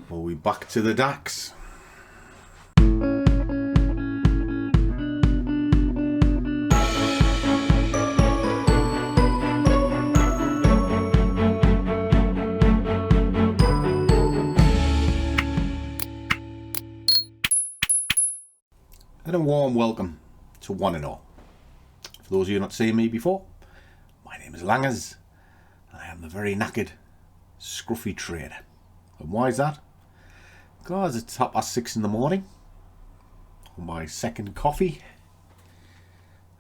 Well, we're back to the DAX. And a warm welcome to one and all. For those of you not seen me before, my name is Langers. I am the very knackered Scruffy trader. And why is that? Because it's 6:30 in the morning on my second coffee,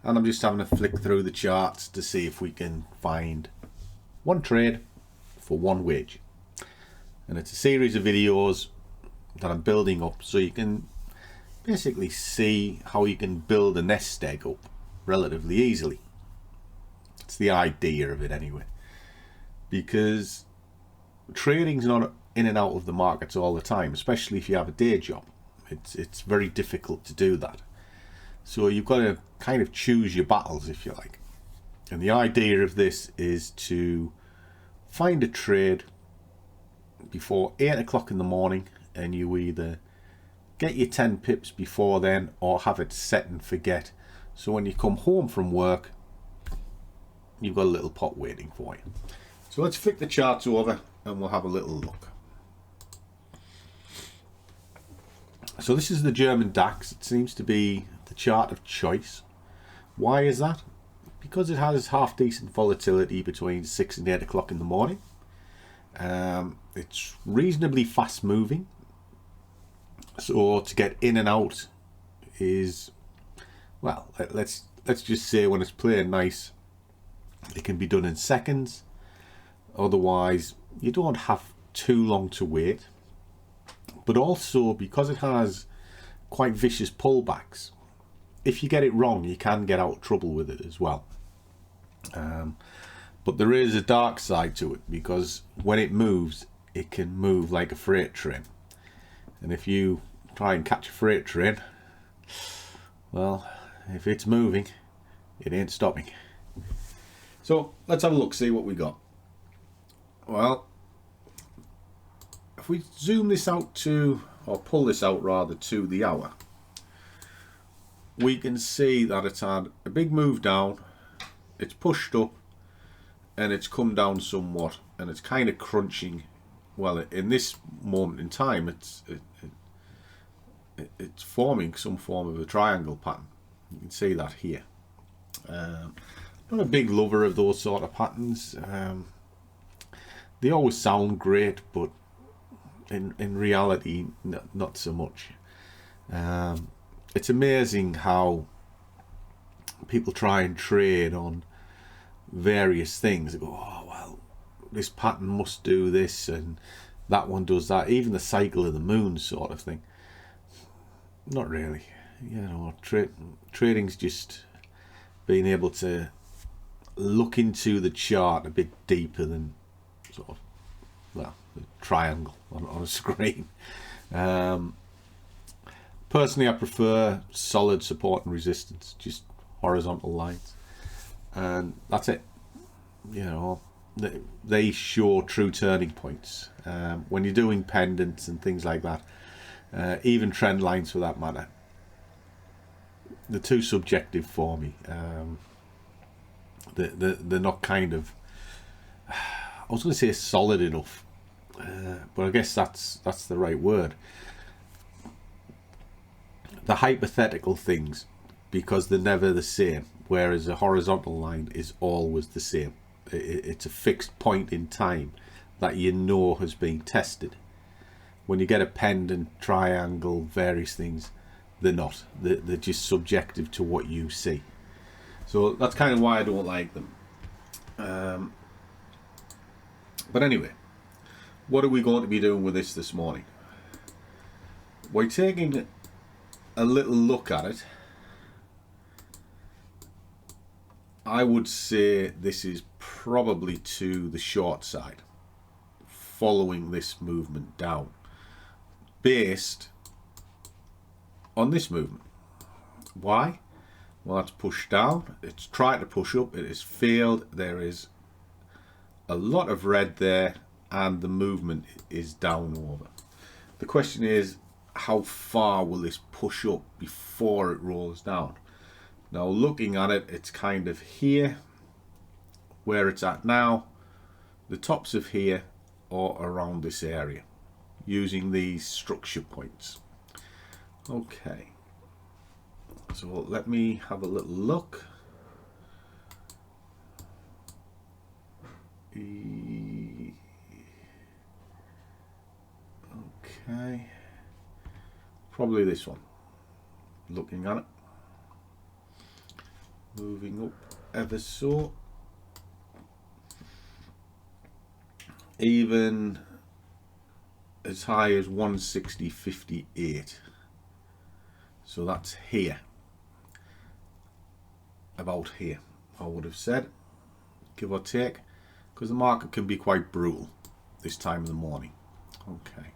and I'm just having a flick through the charts to see if we can find one trade for one wage. And it's a series of videos that I'm building up so you can basically see how you can build a nest egg up relatively easily. It's the idea of it anyway, because trading's not in and out of the markets all the time, especially if you have a day job. It's very difficult to do that. So you've got to kind of choose your battles, if you like. And the idea of this is to find a trade before 8 o'clock in the morning, and you either get your 10 pips before then or have it set and forget. So when you come home from work, you've got a little pot waiting for you. So let's flick the charts over and we'll have a little look. So this is the German DAX. It seems to be the chart of choice. Why is that? Because it has half decent volatility between 6 and 8 o'clock in the morning. It's reasonably fast moving. So to get in and out is, well, let's just say when it's playing nice, it can be done in seconds. Otherwise, you don't have too long to wait. But also, because it has quite vicious pullbacks, if you get it wrong, you can get out of trouble with it as well. But there is a dark side to it, because when it moves, it can move like a freight train. And if you try and catch a freight train, well, if it's moving, it ain't stopping. So let's have a look, see what we got. Well, if we zoom this out to, or pull this out rather, to the hour, we can see that it's had a big move down, it's pushed up, and it's come down somewhat, and it's kind of crunching. Well, in this moment in time, it's forming some form of a triangle pattern. You can see that here. Not a big lover of those sort of patterns. They always sound great, but in reality, not so much. It's amazing how people try and trade on various things. They go, oh well, this pattern must do this and that one does that. Even the cycle of the moon sort of thing. Not really. You know, trading's just being able to look into the chart a bit deeper than sort of, well, a triangle on a screen. Personally, I prefer solid support and resistance, just horizontal lines, and that's it. You know, they show true turning points. When you're doing pendants and things like that, even trend lines for that matter, they're too subjective for me. They're not kind of, I was going to say solid enough, but I guess that's the right word. The hypothetical things, because they're never the same, whereas a horizontal line is always the same. It's a fixed point in time that you know has been tested. When you get a pendant, triangle, various things, they're not. They're just subjective to what you see. So that's kind of why I don't like them. But anyway, what are we going to be doing with this morning? We're taking a little look at it. I would say this is probably to the short side, following this movement down, based on this movement. Why? Well, that's pushed down. It's tried to push up. It has failed. There is a lot of red there, and the movement is down over. The question is, how far will this push up before it rolls down? Now looking at it, it's kind of here where it's at now. The tops of here are around this area using these structure points. Okay, so let me have a little look. Okay, probably this one. Looking at it, moving up ever so, even as high as 160.58. So that's here, about here, I would have said, give or take, because the market can be quite brutal this time of the morning. Okay,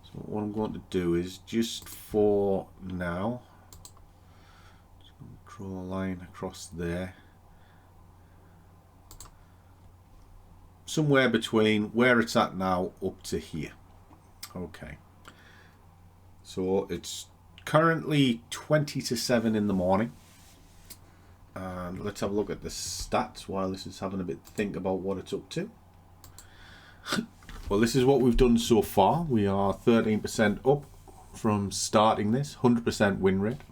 so what I'm going to do is, just for now, just going to draw a line across there, somewhere between where it's at now up to here. Okay, so it's currently 20 to 7 in the morning, and let's have a look at the stats while this is having a bit to think about what it's up to. Well, this is what we've done so far. We are 13% up from starting this, 100% win rate.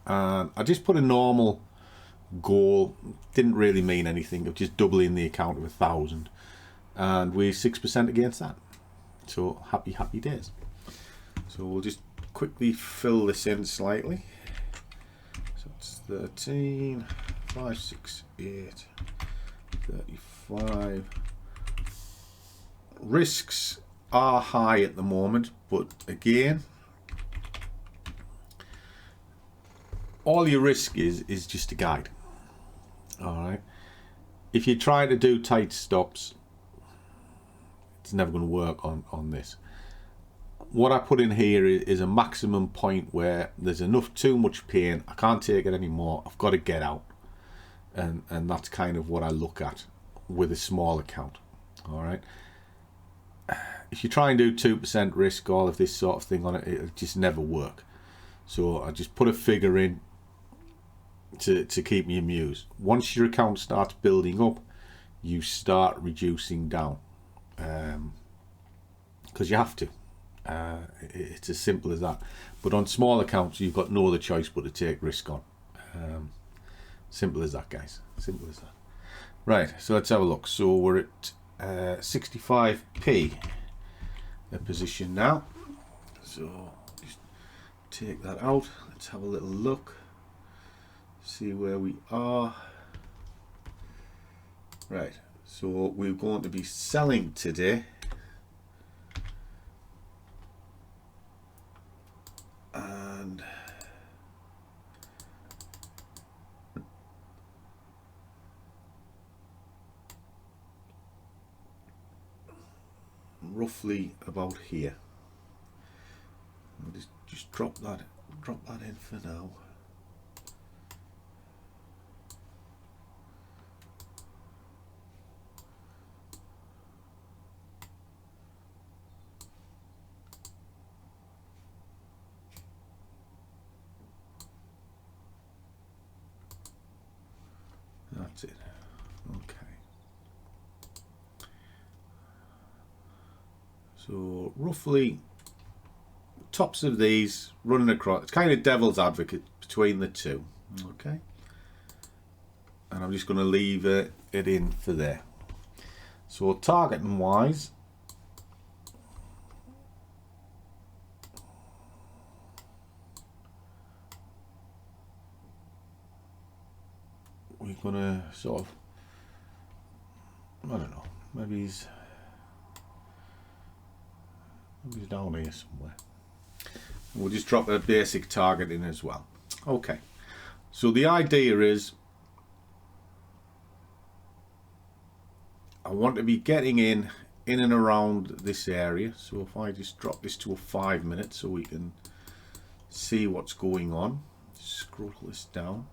And I just put a normal goal, didn't really mean anything, of just doubling the account of 1,000, and we're 6% against that. So happy days. So we'll just quickly fill this in slightly. So it's 13, 5, 6, 8, 35. Risks are high at the moment, but again, all your risk is just a guide. Alright, if you try to do tight stops, it's never going to work on this. What I put in here is a maximum point where there's too much pain, I can't take it anymore, I've got to get out, and that's kind of what I look at with a small account. Alright, if you try and do 2% risk, all of this sort of thing on it, it'll just never work. So I just put a figure in to keep me amused. Once your account starts building up, you start reducing down, because you have to. It's as simple as that. But on small accounts, you've got no other choice but to take risk on. Simple as that, guys. Simple as that. Right, so let's have a look. So we're at 65p a position now. So just take that out. Let's have a little look. See where we are. Right, so we're going to be selling today, and roughly about here. I'll just drop that in for now. That's it. Okay. So roughly tops of these running across. It's kind of devil's advocate between the two. Okay. And I'm just going to leave it in for there. So targeting wise, we're going to sort of, I don't know, maybe he's down here somewhere. We'll just drop a basic target in as well. Okay, so the idea is I want to be getting in and around this area. So if I just drop this to a 5 minute so we can see what's going on, scroll this down.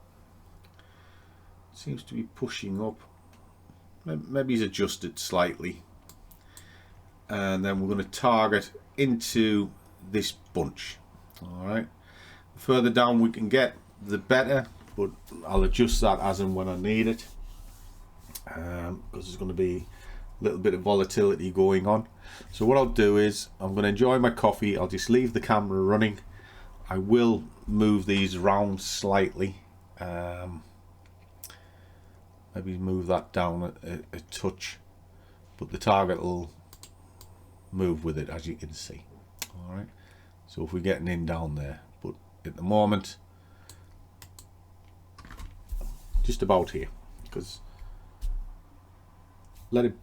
Seems to be pushing up. Maybe he's adjusted slightly. and then we're going to target into this bunch. All right, the further down we can get, the better, but I'll adjust that as and when I need it, because there's going to be a little bit of volatility going on. So what I'll do is I'm going to enjoy my coffee. I'll just leave the camera running. I will move these around slightly, maybe move that down a touch, but the target will move with it, as you can see. All right, so if we're getting in down there, but at the moment just about here, because let it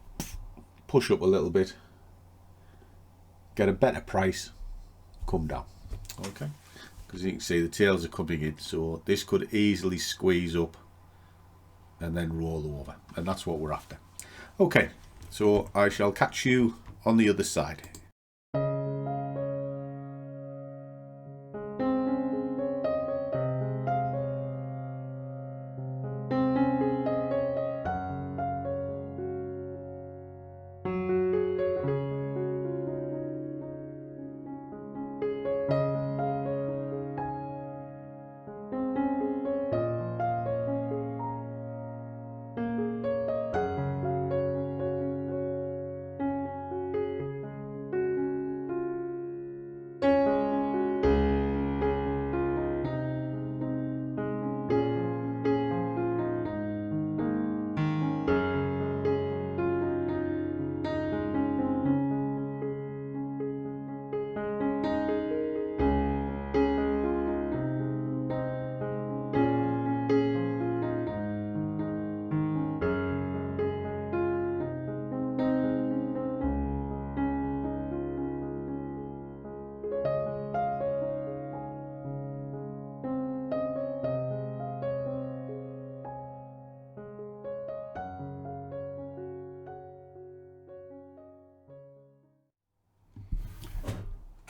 push up a little bit, get a better price, come down. Okay, because you can see the tails are coming in, so this could easily squeeze up and then roll over, and that's what we're after. Okay, so I shall catch you on the other side.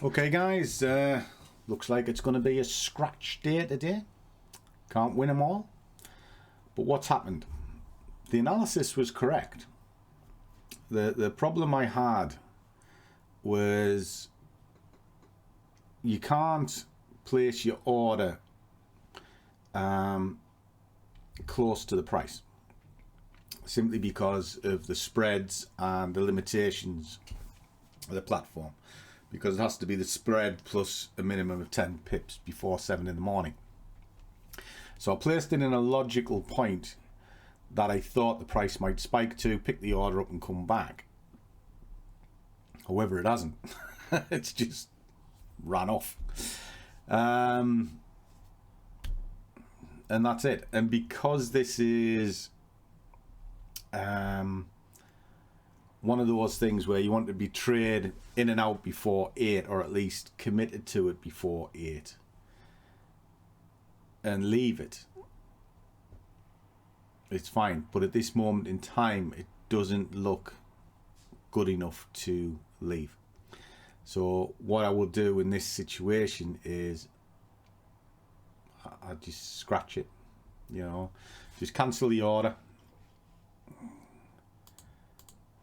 Okay guys, looks like it's going to be a scratch day today. Can't win them all. But what's happened? The analysis was correct. The problem I had was you can't place your order close to the price, simply because of the spreads and the limitations of the platform, because it has to be the spread plus a minimum of 10 pips before 7 in the morning. So I placed it in a logical point that I thought the price might spike to, pick the order up and come back. However, it hasn't. It's just ran off. And that's it. And because this is one of those things where you want to be trade in and out before 8, or at least committed to it before 8, and leave it, it's fine. But at this moment in time, it doesn't look good enough to leave. So what I will do in this situation is I just scratch it, you know, just cancel the order,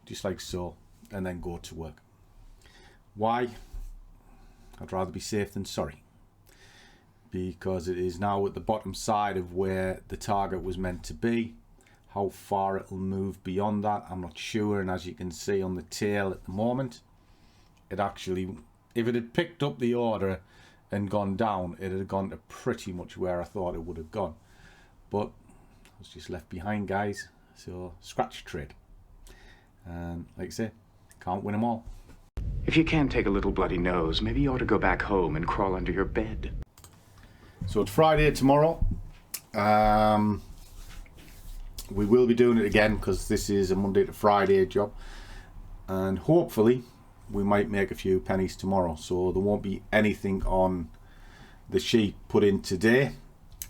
just like so, and then go to work. Why? I'd rather be safe than sorry, because it is now at the bottom side of where the target was meant to be. How far it'll move beyond that, I'm not sure. And as you can see on the tail at the moment, it actually, if it had picked up the order and gone down, it had gone to pretty much where I thought it would have gone. But I was just left behind, guys. So scratch trade. And like I say, can't win them all. If you can't take a little bloody nose, maybe you ought to go back home and crawl under your bed. So it's Friday tomorrow. We will be doing it again, because this is a Monday to Friday job, and hopefully we might make a few pennies tomorrow. So there won't be anything on the sheet put in today.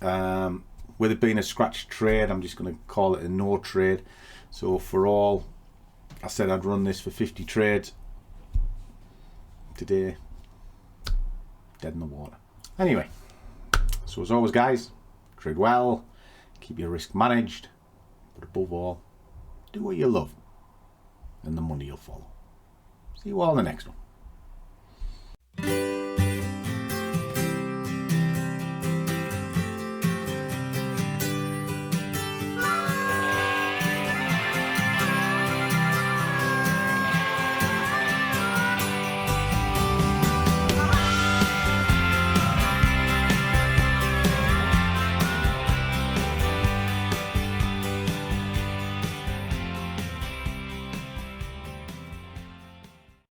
With it being a scratch trade, I'm just going to call it a no trade. So for all, I said I'd run this for 50 trades. Today, dead in the water. Anyway, so as always, guys, trade well, keep your risk managed, but above all, do what you love, and the money will follow. See you all in the next one.